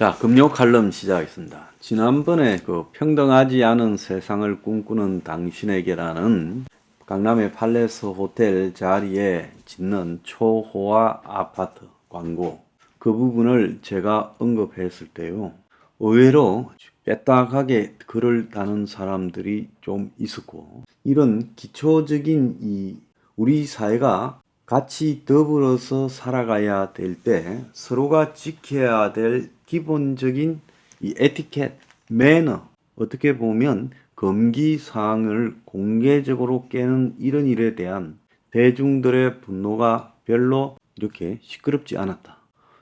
자, 금요 칼럼 시작하겠습니다. 지난번에 그 평등하지 않은 세상을 꿈꾸는 당신에게라는 강남의 팔레스 호텔 자리에 짓는 초호화 아파트 광고, 그 부분을 제가 언급했을 때요, 의외로 빼딱하게 글을 다는 사람들이 좀 있었고, 이런 기초적인 우리 사회가 같이 더불어서 살아가야 될 때 서로가 지켜야 될 기본적인 이 에티켓, 매너, 어떻게 보면 금기사항을 공개적으로 깨는 이런 일에 대한 대중들의 분노가 별로 이렇게 시끄럽지 않았다.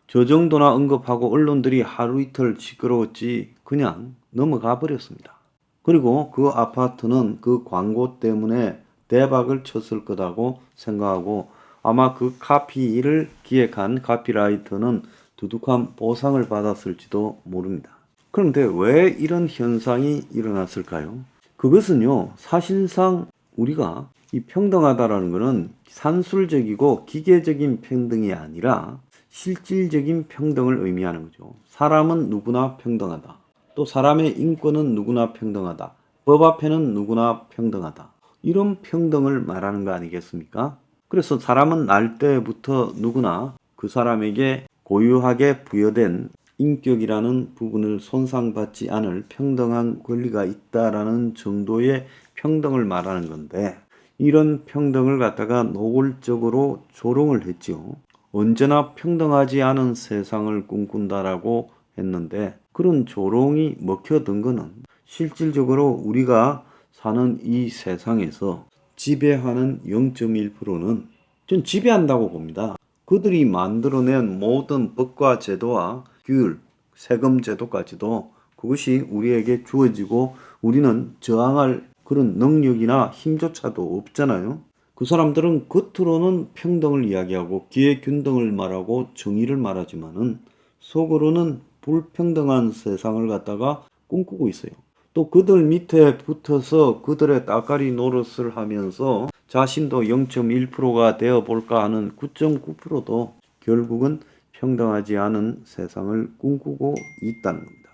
저 정도나 언급하고 언론들이 하루 이틀 시끄러웠지 그냥 넘어가 버렸습니다. 그리고 그 아파트는 그 광고 때문에 대박을 쳤을 거라고 생각하고, 아마 그 카피를 기획한 카피라이터는 두둑한 보상을 받았을지도 모릅니다. 그런데 왜 이런 현상이 일어났을까요? 그것은요, 사실상 우리가 이 평등하다라는 것은 산술적이고 기계적인 평등이 아니라 실질적인 평등을 의미하는 거죠. 사람은 누구나 평등하다. 또 사람의 인권은 누구나 평등하다. 법 앞에는 누구나 평등하다. 이런 평등을 말하는 거 아니겠습니까? 그래서 사람은 날 때부터 누구나 그 사람에게 고유하게 부여된 인격이라는 부분을 손상받지 않을 평등한 권리가 있다라는 정도의 평등을 말하는 건데, 이런 평등을 갖다가 노골적으로 조롱을 했죠. 언제나 평등하지 않은 세상을 꿈꾼다라고 했는데, 그런 조롱이 먹혀든 거는 실질적으로 우리가 사는 이 세상에서 지배하는 0.1%는 전 지배한다고 봅니다. 그들이 만들어낸 모든 법과 제도와 규율, 세금 제도까지도 그것이 우리에게 주어지고 우리는 저항할 그런 능력이나 힘조차도 없잖아요. 그 사람들은 겉으로는 평등을 이야기하고 기회균등을 말하고 정의를 말하지만은 속으로는 불평등한 세상을 갖다가 꿈꾸고 있어요. 또 그들 밑에 붙어서 그들의 따까리 노릇을 하면서 자신도 0.1%가 되어볼까 하는 9.9%도 결국은 평등하지 않은 세상을 꿈꾸고 있다는 겁니다.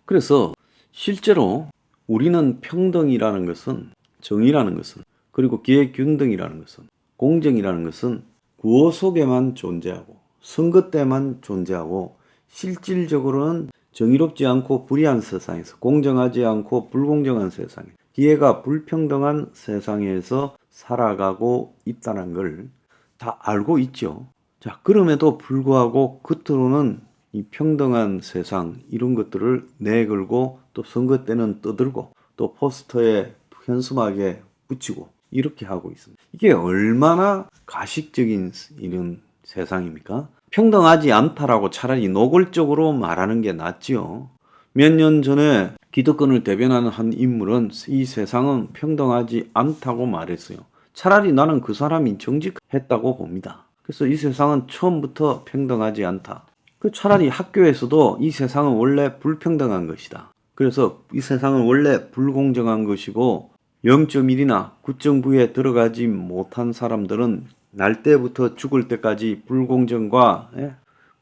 그래서 실제로 우리는 평등이라는 것은, 정의라는 것은, 그리고 기회균등이라는 것은, 공정이라는 것은 구호 속에만 존재하고 선거 때만 존재하고, 실질적으로는 정의롭지 않고 불의한 세상에서, 공정하지 않고 불공정한 세상에, 기회가 불평등한 세상에서 살아가고 있다는 걸 다 알고 있죠. 자, 그럼에도 불구하고 겉으로는 이 평등한 세상, 이런 것들을 내걸고 또 선거 때는 떠들고 또 포스터에 현수막에 붙이고 이렇게 하고 있습니다. 이게 얼마나 가식적인 이런 세상입니까? 평등하지 않다라고 차라리 노골적으로 말하는 게 낫지요. 몇 년 전에 기득권을 대변하는 한 인물은 이 세상은 평등하지 않다고 말했어요. 차라리 나는 그 사람이 정직했다고 봅니다. 그래서 이 세상은 처음부터 평등하지 않다. 그 차라리 학교에서도 이 세상은 원래 불평등한 것이다. 그래서 이 세상은 원래 불공정한 것이고 0.1이나 9.9에 들어가지 못한 사람들은 날 때부터 죽을 때까지 불공정과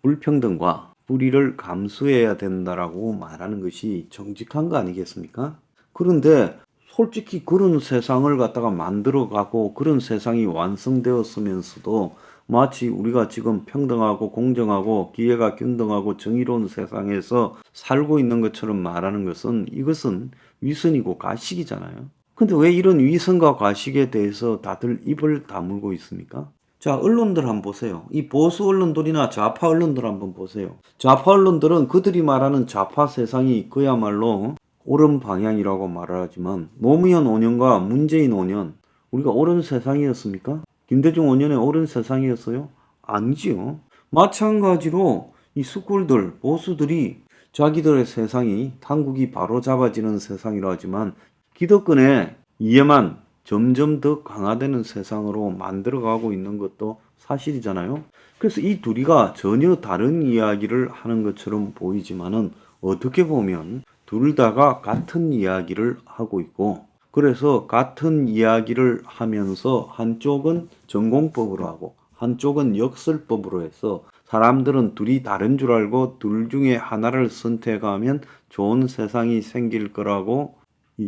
불평등과 불의를 감수해야 된다라고 말하는 것이 정직한 거 아니겠습니까? 그런데 솔직히 그런 세상을 갖다가 만들어가고 그런 세상이 완성되었으면서도 마치 우리가 지금 평등하고 공정하고 기회가 균등하고 정의로운 세상에서 살고 있는 것처럼 말하는 것은, 이것은 위선이고 가식이잖아요. 근데 왜 이런 위선과 가식에 대해서 다들 입을 다물고 있습니까? 자, 언론들 한번 보세요. 이 보수 언론들이나 좌파 언론들 한번 보세요. 좌파 언론들은 그들이 말하는 좌파 세상이 그야말로 옳은 방향이라고 말하지만, 노무현 5년과 문재인 5년, 우리가 옳은 세상이었습니까? 김대중 5년에 옳은 세상이었어요? 아니지요. 마찬가지로 이 스쿨들, 보수들이 자기들의 세상이 당국이 바로 잡아지는 세상이라 하지만 기득권의 이해만 점점 더 강화되는 세상으로 만들어가고 있는 것도 사실이잖아요. 그래서 이 둘이가 전혀 다른 이야기를 하는 것처럼 보이지만은 어떻게 보면 둘 다가 같은 이야기를 하고 있고, 그래서 같은 이야기를 하면서 한쪽은 전공법으로 하고 한쪽은 역설법으로 해서 사람들은 둘이 다른 줄 알고 둘 중에 하나를 선택하면 좋은 세상이 생길 거라고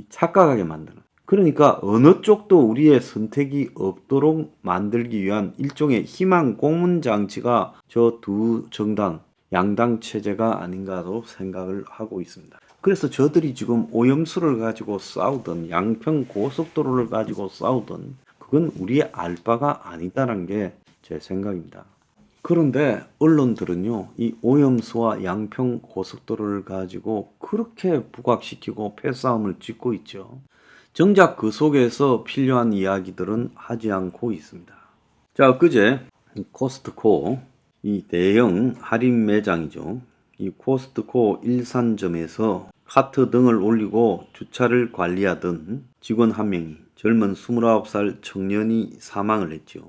착각하게 만드는. 그러니까 어느 쪽도 우리의 선택이 없도록 만들기 위한 일종의 희망 고문 장치가 저 두 정당, 양당 체제가 아닌가도 생각을 하고 있습니다. 그래서 저들이 지금 오염수를 가지고 싸우든 양평 고속도로를 가지고 싸우든 그건 우리의 알 바가 아니다라는 게 제 생각입니다. 그런데 언론들은요, 이 오염수와 양평 고속도로를 가지고 그렇게 부각시키고 패싸움을 짓고 있죠. 정작 그 속에서 필요한 이야기들은 하지 않고 있습니다. 자, 그제 코스트코, 이 대형 할인 매장이죠. 이 코스트코 일산점에서 카트 등을 올리고 주차를 관리하던 직원 한 명이 젊은 29살 청년이 사망을 했죠.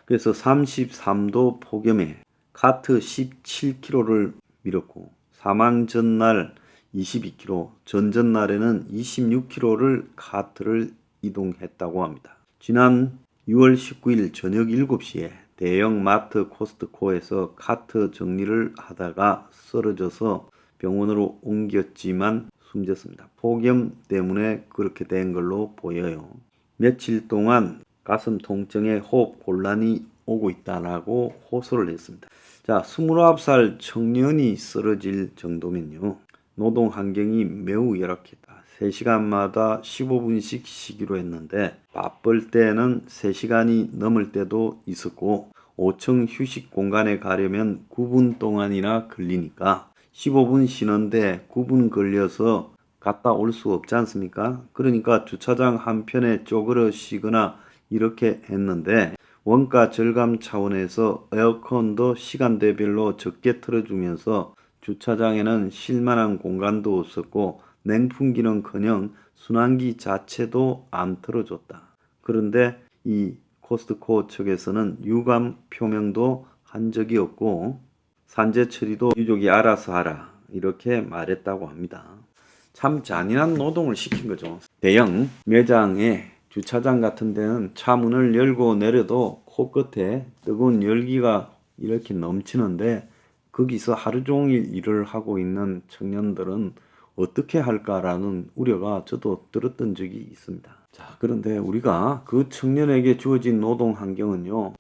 그래서 33도 폭염에 카트 17km를 밀었고 사망 전날 22km, 전전날에는 26km를 카트를 이동했다고 합니다. 지난 6월 19일 저녁 7시에 대형 마트 코스트코에서 카트 정리를 하다가 쓰러져서 병원으로 옮겼지만 숨졌습니다. 폭염 때문에 그렇게 된 걸로 보여요. 며칠 동안 가슴 통증에 호흡 곤란이 오고 있다라고 호소를 했습니다. 자, 29살 청년이 쓰러질 정도면요. 노동 환경이 매우 열악했다. 3시간마다 15분씩 쉬기로 했는데 바쁠 때는 3시간이 넘을 때도 있었고 5층 휴식 공간에 가려면 9분 동안이나 걸리니까 15분 쉬는데 9분 걸려서 갔다 올 수 없지 않습니까? 그러니까 주차장 한편에 쪼그려 쉬거나 이렇게 했는데 원가 절감 차원에서 에어컨도 시간대별로 적게 틀어주면서 주차장에는 쉴만한 공간도 없었고 냉풍기는커녕 순환기 자체도 안 틀어줬다. 그런데 이 코스트코 측에서는 유감 표명도 한 적이 없고 산재 처리도 유족이 알아서 하라 이렇게 말했다고 합니다. 참 잔인한 노동을 시킨 거죠. 대형 매장의 주차장 같은 데는 차 문을 열고 내려도 코끝에 뜨거운 열기가 이렇게 넘치는데 거기서 하루 종일 일을 하고 있는 청년들은 어떻게 할까라는 우려가 저도 들었던 적이 있습니다. 자, 그런데 우리가 그 청년에게 주어진 노동 환경은요,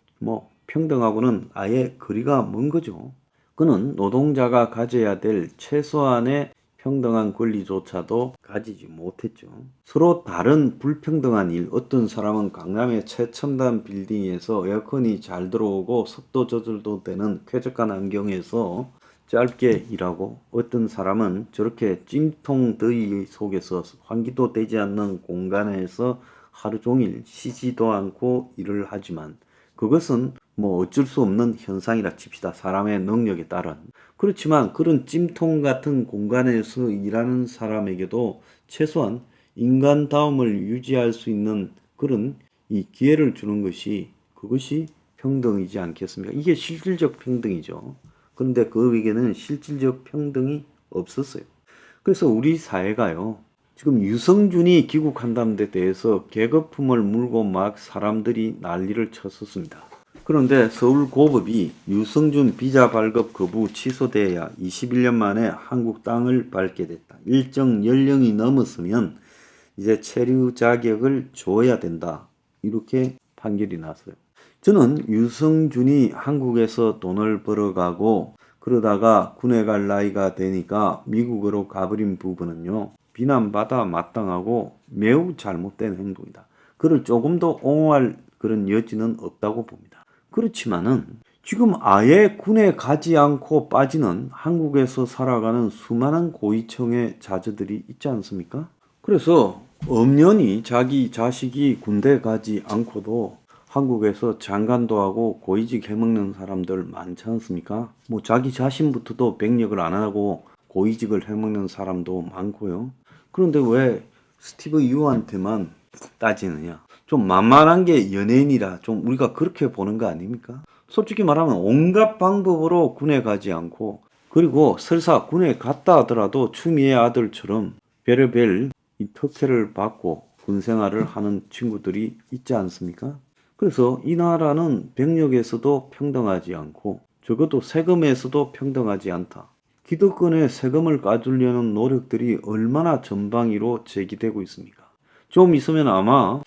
평등하고는 아예 거리가 먼 거죠. 그는 노동자가 가져야 될 최소한의 평등한 권리조차도 가지지 못했죠. 서로 다른 불평등한 일, 어떤 사람은 강남의 최첨단 빌딩에서 에어컨이 잘 들어오고 습도 조절도 되는 쾌적한 환경에서 짧게 일하고 어떤 사람은 저렇게 찜통 더위 속에서 환기도 되지 않는 공간에서 하루 종일 쉬지도 않고 일을 하지만 그것은 어쩔 수 없는 현상이라 칩시다. 사람의 능력에 따른. 그렇지만 그런 찜통 같은 공간에서 일하는 사람에게도 최소한 인간다움을 유지할 수 있는 그런 이 기회를 주는 것이 그것이 평등이지 않겠습니까? 이게 실질적 평등이죠. 그런데 그에게는 실질적 평등이 없었어요. 그래서 우리 사회가요. 지금 유승준이 귀국한다는 데 대해서 계급품을 물고 막 사람들이 난리를 쳤었습니다. 그런데 서울고법이 유승준 비자 발급 거부 취소돼야 21년 만에 한국 땅을 밟게 됐다. 일정 연령이 넘었으면 이제 체류 자격을 줘야 된다. 이렇게 판결이 났어요. 저는 유승준이 한국에서 돈을 벌어가고 그러다가 군에 갈 나이가 되니까 미국으로 가버린 부분은요. 비난받아 마땅하고 매우 잘못된 행동이다. 그를 조금 더 옹호할 그런 여지는 없다고 봅니다. 그렇지만은 지금 아예 군에 가지 않고 빠지는 한국에서 살아가는 수많은 고위층의 자제들이 있지 않습니까? 그래서 엄연히 자기 자식이 군대 가지 않고도 한국에서 장관도 하고 고위직 해먹는 사람들 많지 않습니까? 자기 자신부터도 백력을 안 하고 고위직을 해먹는 사람도 많고요. 그런데 왜 스티브 유한테만 따지느냐? 좀 만만한 게 연예인이라 좀 우리가 그렇게 보는 거 아닙니까? 솔직히 말하면 온갖 방법으로 군에 가지 않고 그리고 설사 군에 갔다 하더라도 추미애 아들처럼 별의별 이 특혜를 받고 군 생활을 하는 친구들이 있지 않습니까? 그래서 이 나라는 병력에서도 평등하지 않고 적어도 세금에서도 평등하지 않다. 기득권에 세금을 까주려는 노력들이 얼마나 전방위로 제기되고 있습니까? 좀 있으면 아마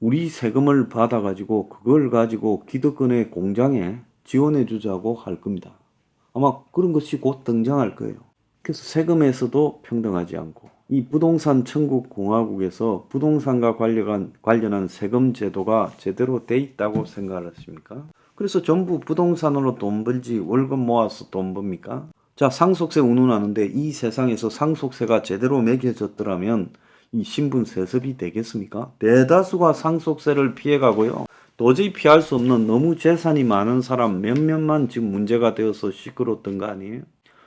우리 세금을 받아가지고 그걸 가지고 기득권의 공장에 지원해주자고 할 겁니다. 아마 그런 것이 곧 등장할 거예요. 그래서 세금에서도 평등하지 않고 이 부동산 천국 공화국에서 부동산과 관련한 세금 제도가 제대로 돼 있다고 생각하십니까? 그래서 전부 부동산으로 돈 벌지 월급 모아서 돈 법니까? 자, 상속세 운운하는데 이 세상에서 상속세가 제대로 매겨졌더라면 이 신분 세습이 되겠습니까? 대다수가 상속세를 피해가고요. 도저히 피할 수 없는 너무 재산이 많은 사람 몇몇만 지금 문제가 되어서 시끄러웠던 거 아니에요?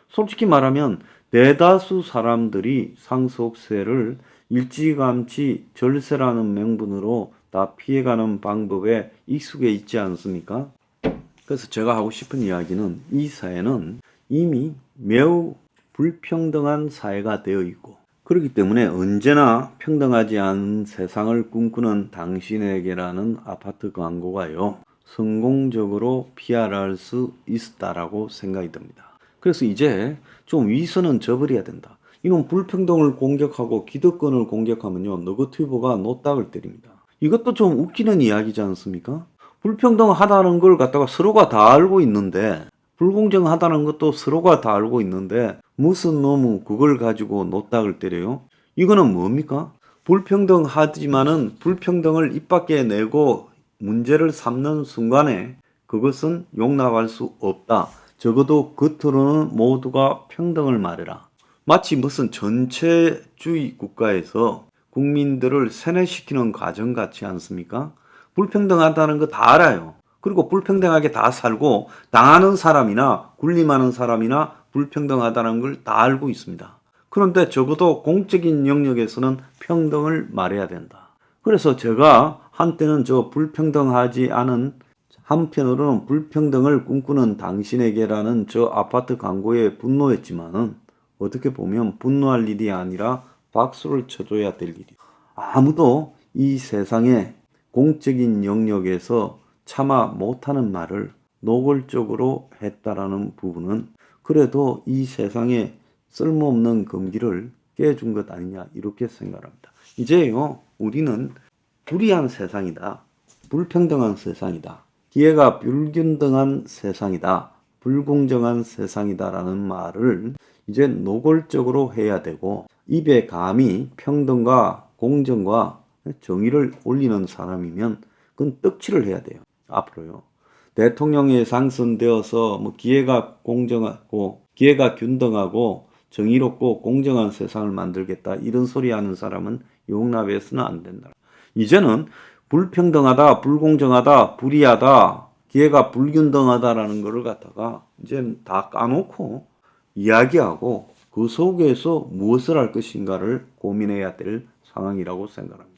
솔직히 말하면 대다수 사람들이 상속세를 일찌감치 절세라는 명분으로 다 피해가는 방법에 익숙해 있지 않습니까? 그래서 제가 하고 싶은 이야기는 이 사회는 이미 매우 불평등한 사회가 되어 있고 그렇기 때문에 언제나 평등하지 않은 세상을 꿈꾸는 당신에게라는 아파트 광고가요 성공적으로 PR할 수 있었다라고 생각이 듭니다. 그래서 이제 좀 위선은 저버려야 된다. 이놈 불평등을 공격하고 기득권을 공격하면요 너거티브가 노딱을 때립니다. 이것도 좀 웃기는 이야기지 않습니까? 불평등하다는 걸 갖다가 서로가 다 알고 있는데 불공정하다는 것도 서로가 다 알고 있는데 무슨 놈은 그걸 가지고 노딱을 때려요? 이거는 뭡니까? 불평등하지만은 불평등을 입 밖에 내고 문제를 삼는 순간에 그것은 용납할 수 없다. 적어도 겉으로는 모두가 평등을 말해라. 마치 무슨 전체주의 국가에서 국민들을 세뇌시키는 과정 같지 않습니까? 불평등하다는 거 다 알아요. 그리고 불평등하게 다 살고 당하는 사람이나 군림하는 사람이나 불평등하다는 걸 다 알고 있습니다. 그런데 적어도 공적인 영역에서는 평등을 말해야 된다. 그래서 제가 한때는 저 불평등하지 않은 한편으로는 불평등을 꿈꾸는 당신에게라는 저 아파트 광고에 분노했지만은 어떻게 보면 분노할 일이 아니라 박수를 쳐줘야 될 일이에요. 아무도 이 세상에 공적인 영역에서 차마 못하는 말을 노골적으로 했다라는 부분은 그래도 이 세상에 쓸모없는 금기를 깨준 것 아니냐 이렇게 생각합니다. 이제요 우리는 불의한 세상이다. 불평등한 세상이다. 기회가 불균등한 세상이다. 불공정한 세상이다라는 말을 이제 노골적으로 해야 되고 입에 감히 평등과 공정과 정의를 올리는 사람이면 그건 떡칠을 해야 돼요. 앞으로요. 대통령에 당선되어서 뭐 기회가 공정하고 기회가 균등하고 정의롭고 공정한 세상을 만들겠다 이런 소리 하는 사람은 용납해서는 안 된다. 이제는 불평등하다, 불공정하다, 불의하다, 기회가 불균등하다라는 것을 갖다가 이제 다 까놓고 이야기하고 그 속에서 무엇을 할 것인가를 고민해야 될 상황이라고 생각합니다.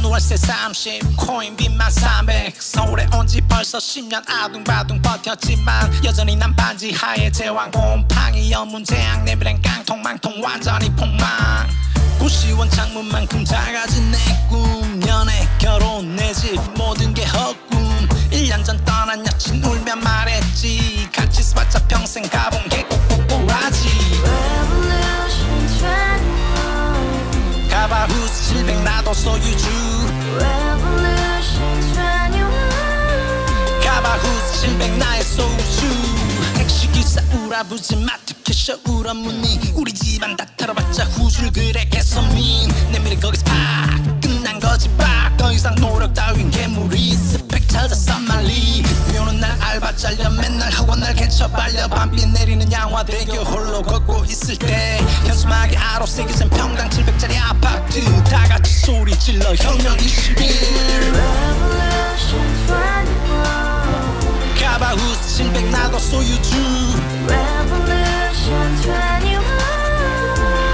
월세 30 코인빚만 300 서울에 온 지 벌써 10년 아둥바둥 버텼지만 여전히 난 반지 하에 제왕 곰팡이 연문제약 내비랑 깡통망통 완전히 폭망 고시원 창문만큼 작아진 내 꿈 연애 결혼 내 집 모든 게 헛꿈 1년 전 떠난 여친 울며 말했지 같이 써봤자 평생 가본 게 꼬꼬꼬라지 가바후스 700 나도 소유주 가바후스 700 나의 소유주 택시기사 우라부지 마트 캐셔 울어무니 우리 집안 다 털어봤자 후줄 그래 개선민 내 미래 거기서 팍 끝난 거지 팍더 이상 노력 따윈 괴물이 스펙 찾아서 말리 비오는 날 알바 잘려 맨날 학원 날 개쳐 발려 밤비 내리는 양화대교 홀로 걷고 있을 때 현수막에 아로 새겨진 평당 700짜리 아파트 다같이 소리 질러 혁명 21 가바후스 700 나도 소유주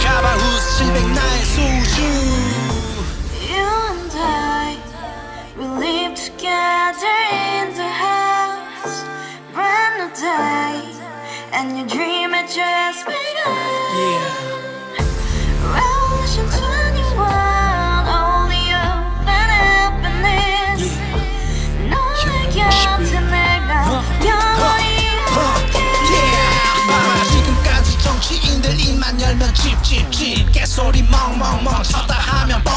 가바후스 700 나의 소유주 You and I, we live together in the house, brand new day.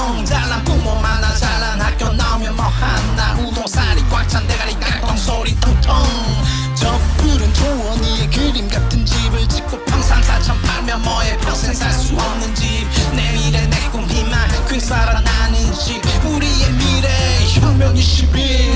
텅텅 잘난 부모 만나 잘난 학교 나오면 뭐하나 우동살이 꽉 찬 대가리 깡통 소리 텅텅 저 푸른 초원위에 그림 같은 집을 짓고 평상사천 팔면 뭐해 평생 살 수 없는 집 내 미래 내 꿈 희망 괜 살아나는 집 우리의 미래 혁명 21